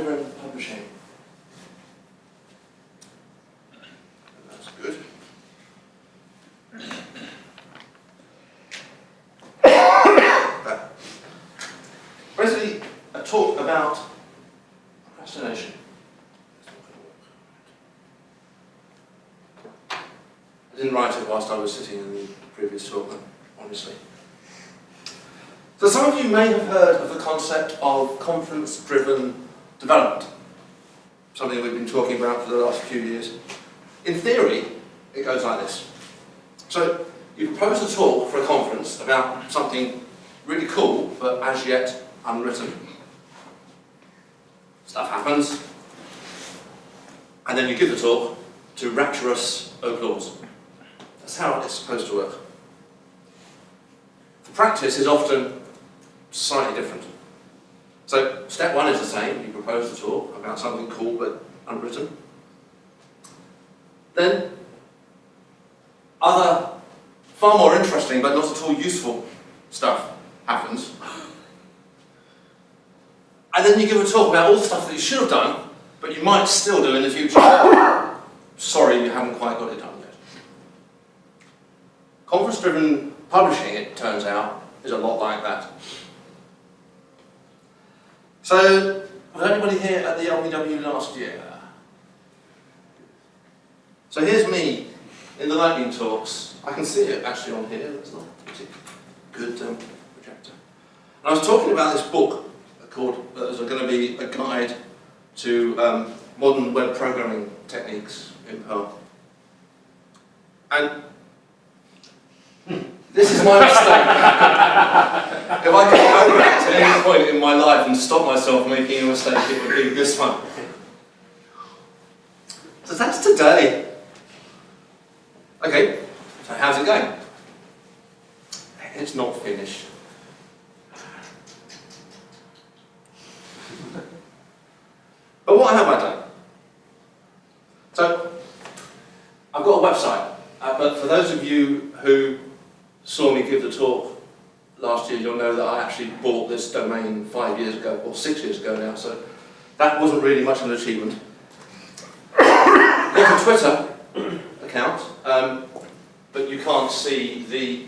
Software-driven publishing. That's good. Basically, a talk about procrastination. I didn't write it whilst I was sitting in the previous talk, honestly. So some of you may have heard of the concept of conference-driven development, something we've been talking about for the last few years. In theory, it goes like this. So you propose a talk for a conference about something really cool, but as yet unwritten. Stuff happens, and then you give the talk to rapturous applause. That's how it's supposed to work. The practice is often slightly different. So step one is the same. You propose to talk about something cool but unwritten. Then other far more interesting but not at all useful stuff happens. And then you give a talk about all the stuff that you should have done, but you might still do in the future. Sorry, you haven't quite got it done yet. Conference-driven publishing, it turns out, is a lot like that. So, was anybody here at the LPW last year? So here's me in the lightning talks. I can see it actually on here. It's not a particularly good projector. And I was talking about this book called, there's going to be a guide to modern web programming techniques in Perl. And this is my mistake. If I could go back to any point in my life and stop myself making a mistake, it would be this one. So that's today. Okay, so how's it going? It's not finished. But what have I done? So, I've got a website, but for those of you who saw me give the talk last year, you'll know that I actually bought this domain 5 years ago, or 6 years ago now, so that wasn't really much of an achievement. There's a Twitter account, but you can't see the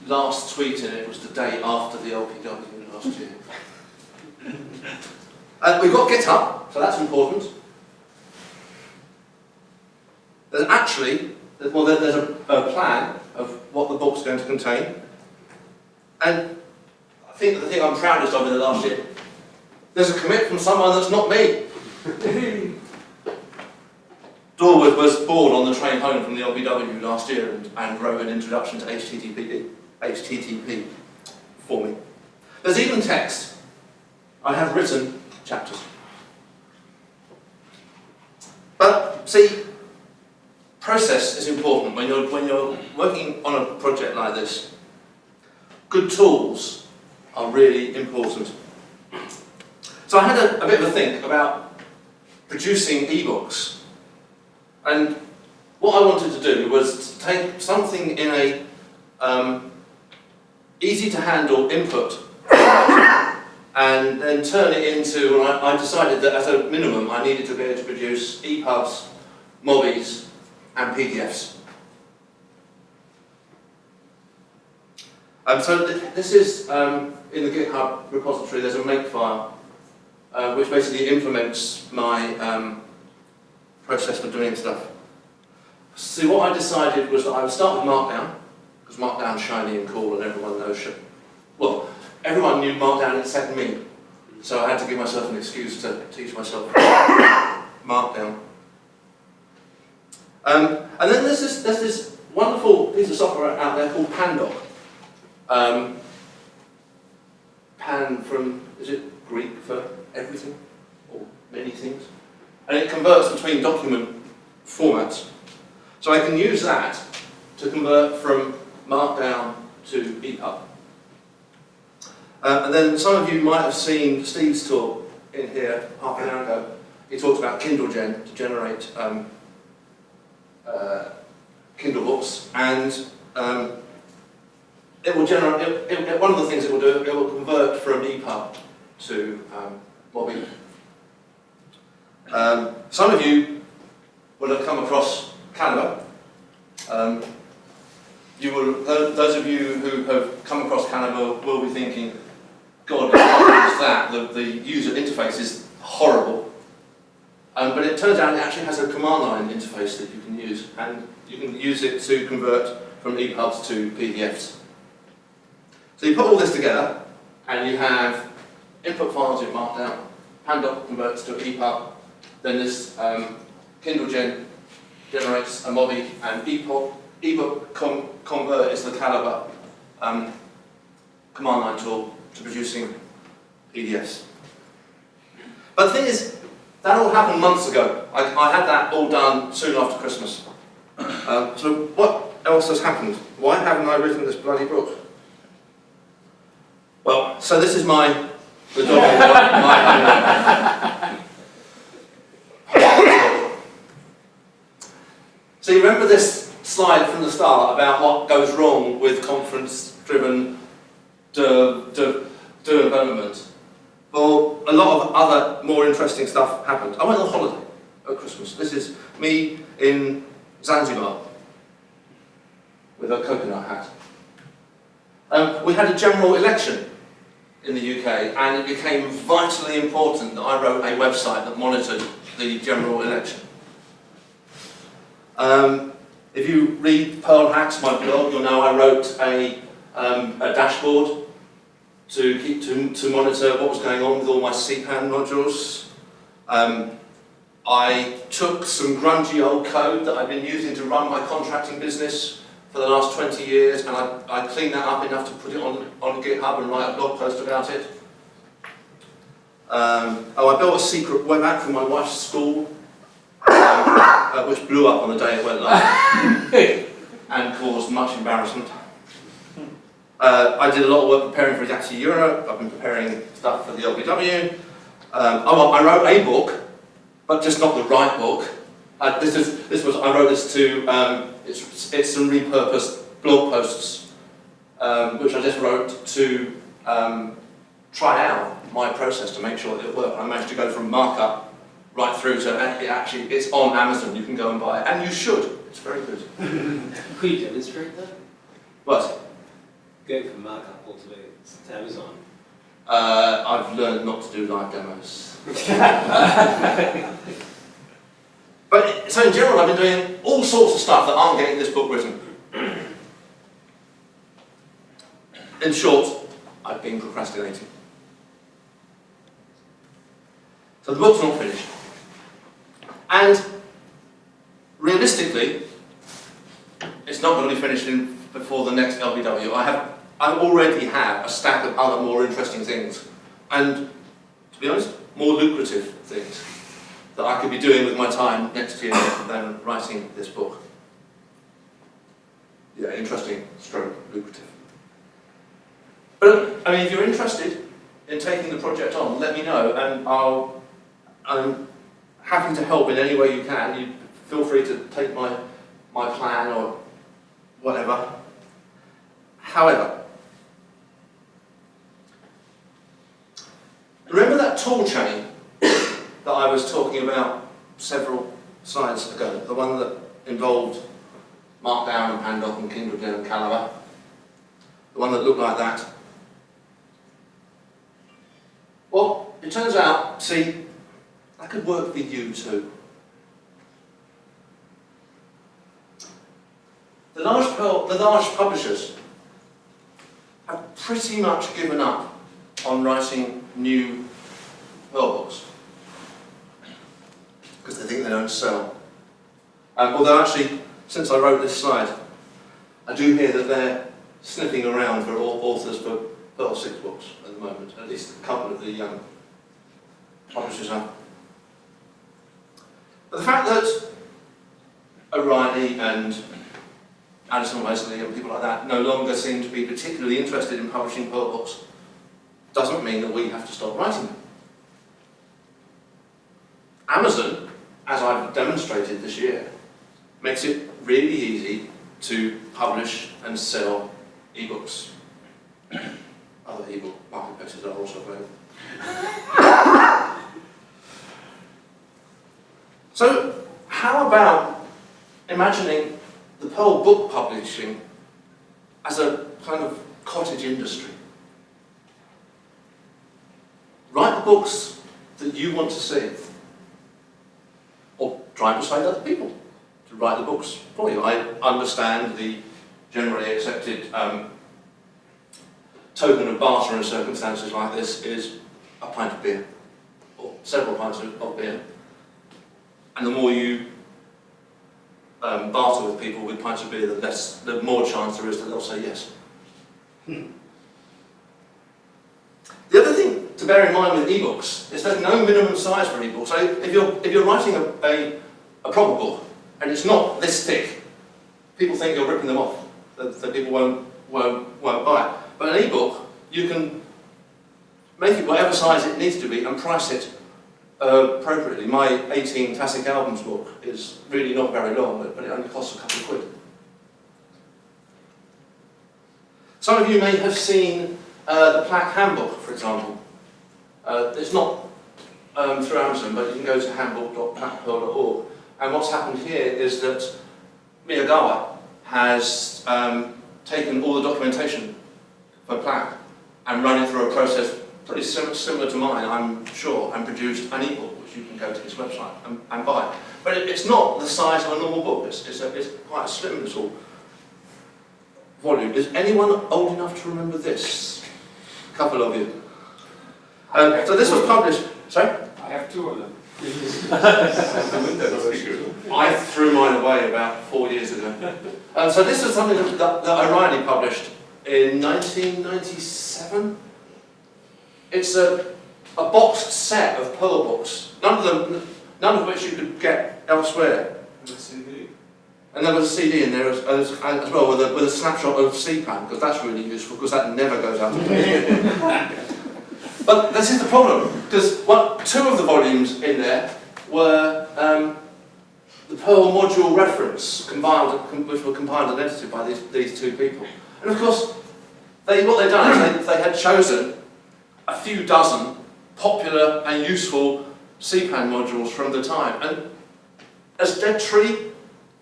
last tweet in it was the day after the LPW last year. We've got GitHub, so that's important. There's actually, well, there's a plan of what the book's going to contain. And I think the thing I'm proudest of in the last year, there's a commit from someone that's not me. Dorwood was bored on the train home from the LPW last year and wrote an introduction to HTTP for me. There's even text. I have written chapters. But see, process is important when you're working on a project like this. Good tools are really important. So I had a bit of a think about producing ebooks, and what I wanted to do was to take something in a easy to handle input and then turn it into, I decided that as a minimum I needed to be able to produce EPUBs, MOBIs and PDFs. So this is, in the GitHub repository, there's a makefile which basically implements my process for doing stuff. So what I decided was that I would start with Markdown, because Markdown's shiny and cool and everyone knows it. Well, everyone knew Markdown except me, so I had to give myself an excuse to teach myself Markdown. And then there's this wonderful piece of software out there called Pandoc. Pan from, is it Greek for everything? Or many things? And it converts between document formats. So I can use that to convert from Markdown to EPUB. And then some of you might have seen Steve's talk in here half an hour ago. He talked about KindleGen to generate Kindle books, and it will generate. One of the things it will do, it will convert from EPUB to MOBI. Some of you will have come across Canada. Those of you who have come across Canada will be thinking, God, what is that? The user interface is horrible. But it turns out it actually has a command line interface that you can use, and you can use it to convert from EPUBs to PDFs. So you put all this together, and you have input files in Markdown, Pandoc converts to EPUB, then this Kindle Gen generates a MOBI, and ebook convert is the Calibre command line tool to producing PDFs. But the thing is, that all happened months ago. I had that all done soon after Christmas. So what else has happened? Why haven't I written this bloody book? Well, so this is the dog in my home. So you remember this slide from the start about what goes wrong with conference-driven development? Well, a lot of other more interesting stuff happened. I went on holiday at Christmas. This is me in Zanzibar with a coconut hat. We had a general election in the UK, and it became vitally important that I wrote a website that monitored the general election. If you read Pearl Hacks, my blog, you'll know I wrote a dashboard to monitor what was going on with all my CPAN modules. I took some grungy old code that I've been using to run my contracting business for the last 20 years, and I cleaned that up enough to put it on GitHub and write a blog post about it. I built a secret web app for my wife's school, which blew up on the day it went live and caused much embarrassment. I did a lot of work preparing for Yahtzee Europe. I've been preparing stuff for the LPW. I wrote a book, but just not the right book. I wrote this to. It's some repurposed blog posts, which I just wrote to try out my process to make sure that it worked. I managed to go from markup right through to it's on Amazon. You can go and buy it, and you should. It's very good. Could you demonstrate that? What? Go from markup all to Amazon. I've learned not to do live demos. But so in general, I've been doing all sorts of stuff that aren't getting this book written. In short, I've been procrastinating. So the book's not finished. And realistically, it's not going to be finished before the next LPW. I already have a stack of other more interesting things, and to be honest, more lucrative things that I could be doing with my time next year than writing this book. Yeah, interesting, stroke, lucrative. But I mean, if you're interested in taking the project on, let me know, and I'm happy to help in any way you can. You feel free to take my plan or whatever. However, remember that tool chain that I was talking about several slides ago? The one that involved Markdown and Pandoc and Kindle Gen and Calibre? The one that looked like that? Well, it turns out, see, that could work for you too. The large publishers have pretty much given up on writing new Perl books because they think they don't sell. Although actually, since I wrote this slide, I do hear that they're sniffing around for authors for Perl 6 books at the moment. At least a couple of the publishers are. But the fact that O'Reilly and Addison Wesley and people like that no longer seem to be particularly interested in publishing Perl books doesn't mean that we have to stop writing them. Amazon, as I've demonstrated this year, makes it really easy to publish and sell ebooks. Other ebook marketplaces are also available. So how about imagining the Perl book publishing as a kind of cottage industry? Write the books that you want to see, or try and persuade other people to write the books for you. I understand the generally accepted token of barter in circumstances like this is a pint of beer, or several pints of beer. And the more you barter with people with pints of beer, the more chance there is that they'll say yes. The other thing to bear in mind with ebooks is there's no minimum size for an ebook. So if you're writing a proper book and it's not this thick, people think you're ripping them off. That people won't buy it. But an ebook, you can make it whatever size it needs to be and price it appropriately. My 18 classic albums book is really not very long, but it only costs a couple of quid. Some of you may have seen the Plaque Handbook, for example. It's not through Amazon, but you can go to handbook.plaquepearl.org. And what's happened here is that Miyagawa has taken all the documentation for Plaque and run it through a process pretty similar to mine, I'm sure, and produced an ebook, which you can go to his website and buy. But it's not the size of a normal book. It's quite a slim little volume. Is anyone old enough to remember this? A couple of you. So this was published. Sorry? I have two of them. I threw mine away about 4 years ago. So this is something that O'Reilly published in 1997. It's a boxed set of Perl books, none of which you could get elsewhere. And there was a CD in there as well with a snapshot of CPAN, because that's really useful, because that never goes out to print. But this is the problem, because two of the volumes in there were the Perl module reference, which were compiled and edited by these two people. And of course, what they'd done is they had chosen a few dozen popular and useful CPAN modules from the time. And as Dead Tree,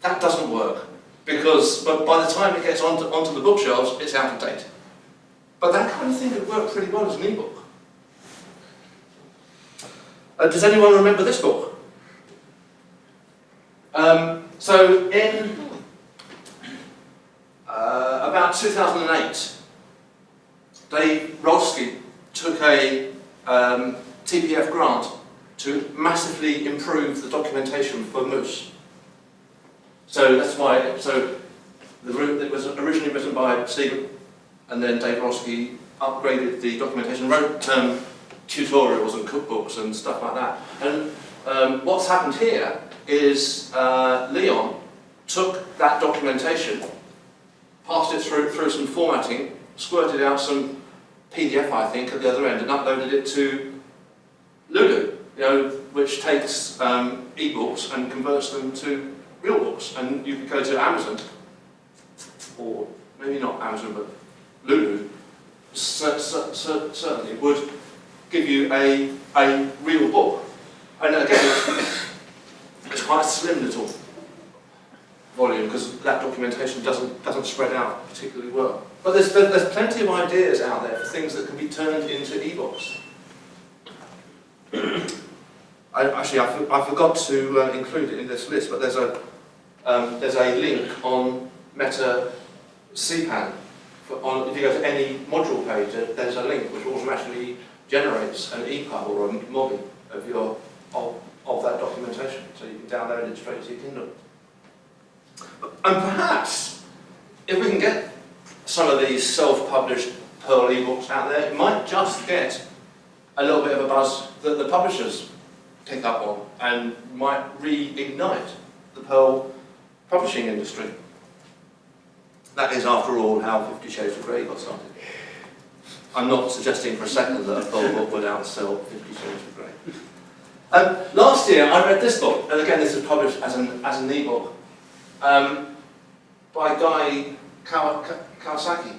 that doesn't work, but by the time it gets onto the bookshelves, it's out of date. But that kind of thing could work pretty well as an ebook. Does anyone remember this book? So in about 2008, Dave Rolsky took a TPF grant to massively improve the documentation for Moose. So that's why. It was originally written by Stephen, and then Dave Rolsky upgraded the documentation, wrote tutorials and cookbooks and stuff like that. And what's happened here is Leon took that documentation, passed it through some formatting, squirted out some PDF, I think, at the other end, and uploaded it to Lulu, which takes ebooks and converts them to real books. And you could go to Amazon, or maybe not Amazon, but Lulu, certainly would give you a real book. And again, it's quite a slim little volume because that documentation doesn't spread out particularly well. But there's plenty of ideas out there for things that can be turned into ebooks. I forgot to include it in this list, but there's a link on Meta CPAN. If you go to any module page, there's a link which automatically generates an EPUB or a MOBI of that documentation, so you can download it straight to your Kindle. And perhaps, if we can get some of these self-published Perl ebooks out there, it might just get a little bit of a buzz that the publishers pick up on and might reignite the Perl publishing industry. That is, after all, how 50 Shades of Grey got started. I'm not suggesting for a second that a Perl book would outsell 50 Shades of Grey. Last year I read this book, and again this was published as an ebook, by Guy Kawasaki.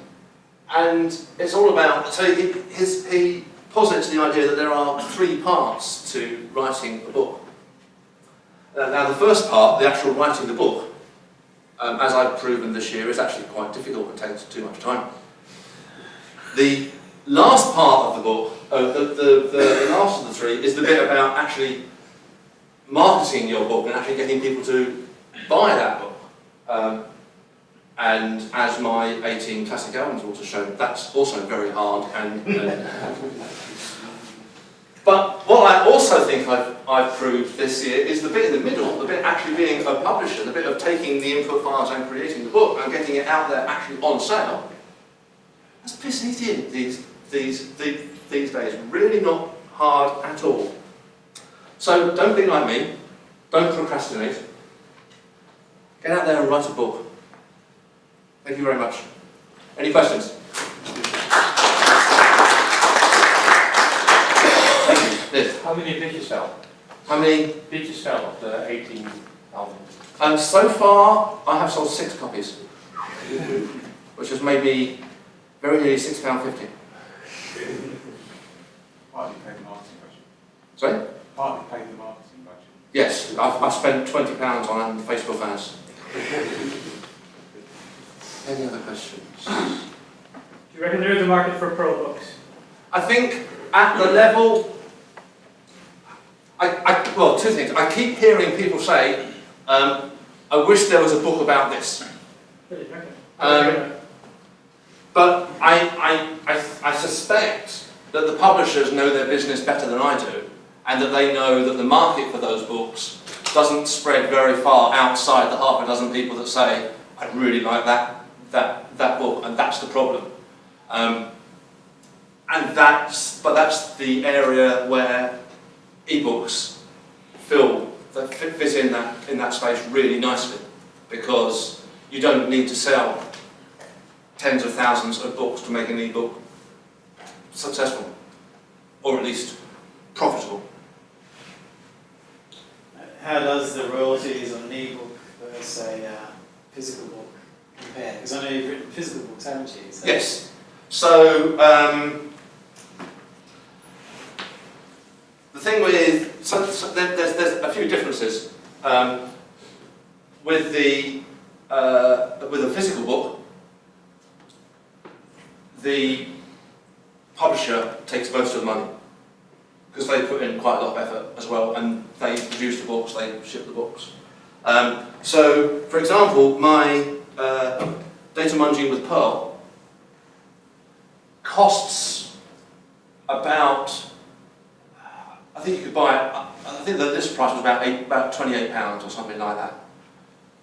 And it's all about, so he posits the idea that there are three parts to writing a book. Now the first part, the actual writing the book, as I've proven this year, is actually quite difficult and takes too much time. The last part of the book, the last of the three, is the bit about actually marketing your book and actually getting people to buy that book. And as my 18 classic albums also show, that's also very hard. But what I also think I've proved this year is the bit in the middle, the bit actually being a publisher, the bit of taking the input files and creating the book and getting it out there actually on sale. That's piss easy these days. Really not hard at all. So don't be like me. Don't procrastinate. Get out there and write a book. Thank you very much. Any questions? Yes. How many did you sell? How many? Did you sell of the 18 albums? So far, I have sold 6 copies, which has made me very nearly £6.50. Partly paid the marketing budget. Sorry? Partly paid the marketing budget. Yes, I've spent £20 on Facebook ads. Any other questions? Do you reckon there is a market for Pearl books? I think at the level, well, two things. I keep hearing people say, I wish there was a book about this. Really? Okay. But I suspect that the publishers know their business better than I do, and that they know that the market for those books doesn't spread very far outside the half a dozen people that say, I really like that book, and that's the problem. But that's the area where ebooks fit in that space really nicely, because you don't need to sell tens of thousands of books to make an ebook successful, or at least profitable. How does the royalties on an ebook versus a physical book compare? Because I know you've written physical books, haven't you? So Yes. So the thing with there's a few differences with a physical book. The publisher takes most of the money because they put in quite a lot of effort as well, and they produce the books, they ship the books. So, for example, my data munging with Perl costs about, I think you could buy it, I think that this price was about £28 or something like that.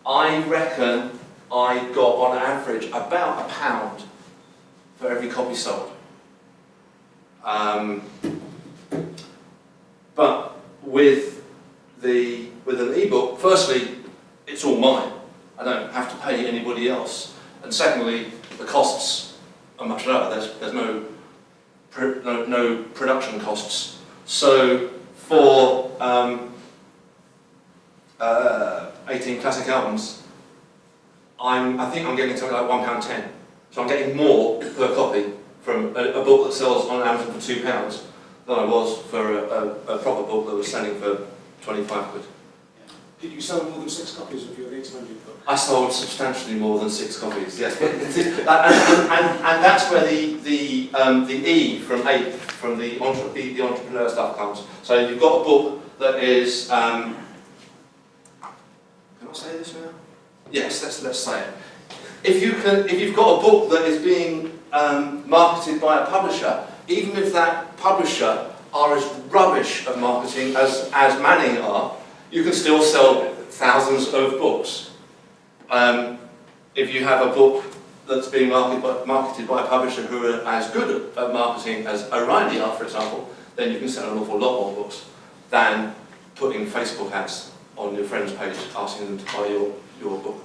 I reckon I got on average about £1 for every copy sold. But with an ebook, firstly, it's all mine. I don't have to pay anybody else. And secondly, the costs are much lower. There's no production costs. So for 18 classic albums, I think I'm getting something like £1.10. So I'm getting more per copy from a book that sells on Amazon for £2 than I was for a proper book that was selling for 25 quid. Did you sell more than 6 copies of your 800 book? I sold substantially more than 6 copies, yes. But and that's where the E from 8, from the entrepreneur stuff comes. So you've got a book that is, can I say this now? Yes, let's say it. If you've got a book that is being marketed by a publisher, even if that publisher are as rubbish at marketing as Manning are, you can still sell thousands of books. If you have a book that's being marketed by a publisher who are as good at marketing as O'Reilly are, for example, then you can sell an awful lot more books than putting Facebook ads on your friend's page asking them to buy your book.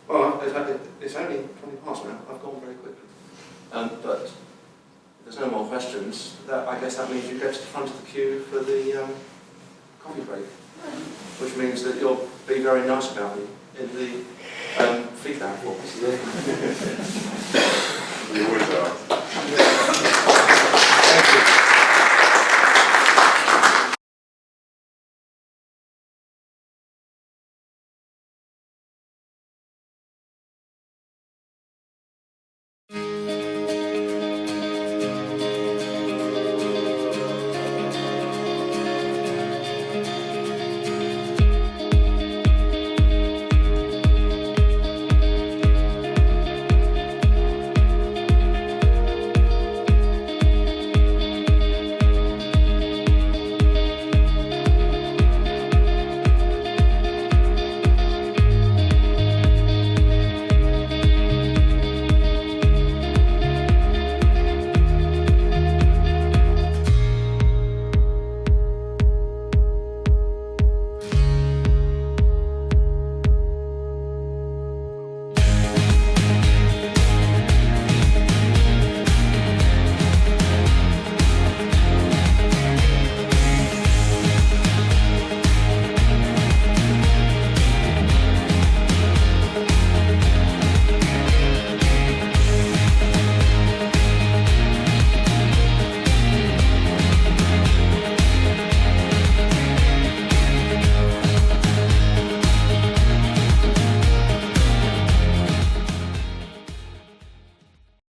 Well, it's only 20 past now. I've gone very quickly. But if there's no more questions, I guess that means you go to the front of the queue for the coffee break, which means that you'll be very nice about me in the feedback box. You always are.